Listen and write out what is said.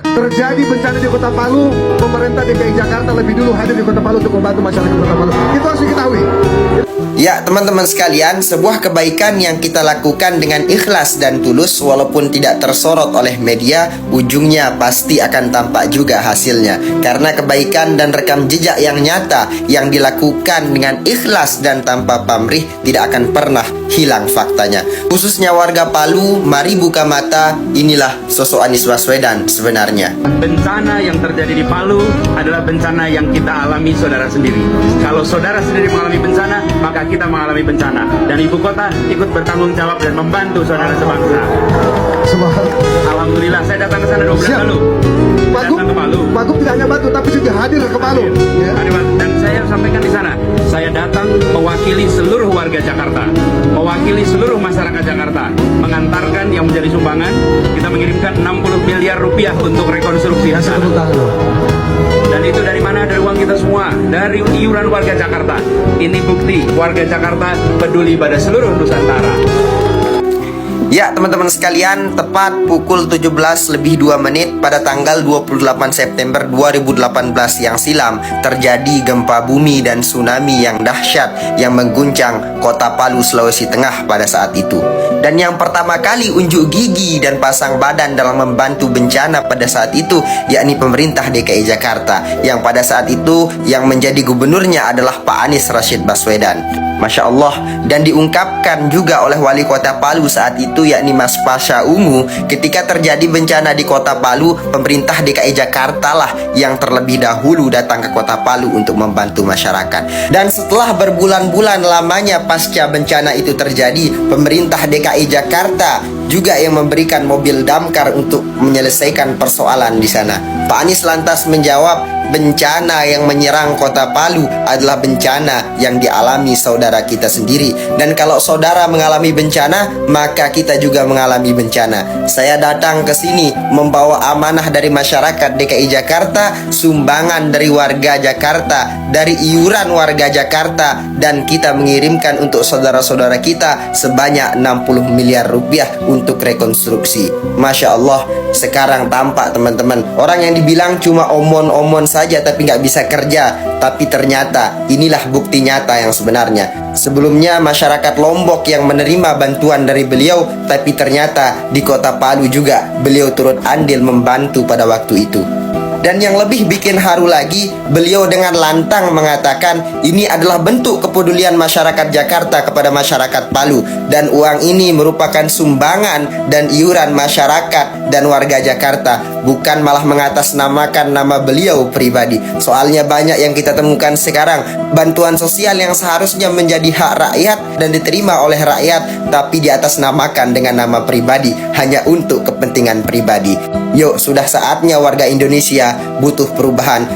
Terjadi bencana di Kota Palu, pemerintah DKI Jakarta lebih dulu hadir di Kota Palu untuk membantu masyarakat Kota Palu. Itu harus diketahui. Ya teman-teman sekalian, sebuah kebaikan yang kita lakukan dengan ikhlas dan tulus walaupun tidak tersorot oleh media, ujungnya pasti akan tampak juga hasilnya. Karena kebaikan dan rekam jejak yang nyata yang dilakukan dengan ikhlas dan tanpa pamrih tidak akan pernah hilang faktanya. Khususnya warga Palu, mari buka mata, inilah sosok Anies Baswedan sebenarnya. Bencana yang terjadi di Palu adalah bencana yang kita alami saudara sendiri. Kalau saudara sendiri mengalami bencana, maka kita mengalami bencana. Dan ibu kota ikut bertanggung jawab dan membantu saudara sebangsa. Alhamdulillah, saya datang ke sana 2 bulan lalu. Pak Gub tidak hanya bantu, tapi juga hadir ke Palu. Ya. Dan saya sampaikan di sana, saya datang mewakili seluruh warga Jakarta, mewakili seluruh masyarakat Jakarta, mengantarkan yang menjadi sumbangan. Kita mengirimkan 60 miliar rupiah untuk rekonstruksi di sana. Dan itu dari mana? Dari uang kita semua, dari iuran warga Jakarta. Ini bukti warga Jakarta peduli pada seluruh Nusantara. Ya teman-teman sekalian, tepat pukul 17:02 pada tanggal 28 September 2018 yang silam terjadi gempa bumi dan tsunami yang dahsyat yang mengguncang Kota Palu, Sulawesi Tengah pada saat itu. Dan yang pertama kali unjuk gigi dan pasang badan dalam membantu bencana pada saat itu yakni pemerintah DKI Jakarta, yang pada saat itu yang menjadi gubernurnya adalah Pak Anies Rashid Baswedan. Masya Allah. Dan diungkapkan juga oleh wali kota Palu saat itu yakni Mas Pasha Ungu, ketika terjadi bencana di Kota Palu, pemerintah DKI Jakarta lah yang terlebih dahulu datang ke Kota Palu untuk membantu masyarakat. Dan setelah berbulan-bulan lamanya pasca bencana itu terjadi, pemerintah DKI Jakarta juga yang memberikan mobil damkar untuk menyelesaikan persoalan di sana. Pak Anies lantas menjawab, bencana yang menyerang Kota Palu adalah bencana yang dialami saudara kita sendiri. Dan kalau saudara mengalami bencana, maka kita juga mengalami bencana. Saya datang ke sini membawa amanah dari masyarakat DKI Jakarta, sumbangan dari warga Jakarta, dari iuran warga Jakarta, dan kita mengirimkan untuk saudara-saudara kita sebanyak 60 miliar rupiah untuk rekonstruksi. Masya Allah, sekarang tampak teman-teman, orang yang dibilang cuma omon-omon saja tapi nggak bisa kerja, tapi ternyata inilah bukti nyata yang sebenarnya. Sebelumnya masyarakat Lombok yang menerima bantuan dari beliau, tapi ternyata di Kota Palu juga beliau turut andil membantu pada waktu itu. Dan yang lebih bikin haru lagi, beliau dengan lantang mengatakan ini adalah bentuk kepedulian masyarakat Jakarta kepada masyarakat Palu, dan uang ini merupakan sumbangan dan iuran masyarakat dan warga Jakarta, bukan malah mengatasnamakan nama beliau pribadi. Soalnya banyak yang kita temukan sekarang, bantuan sosial yang seharusnya menjadi hak rakyat dan diterima oleh rakyat, tapi diatasnamakan dengan nama pribadi hanya untuk kepentingan pribadi. Yuk, sudah saatnya warga Indonesia butuh perubahan.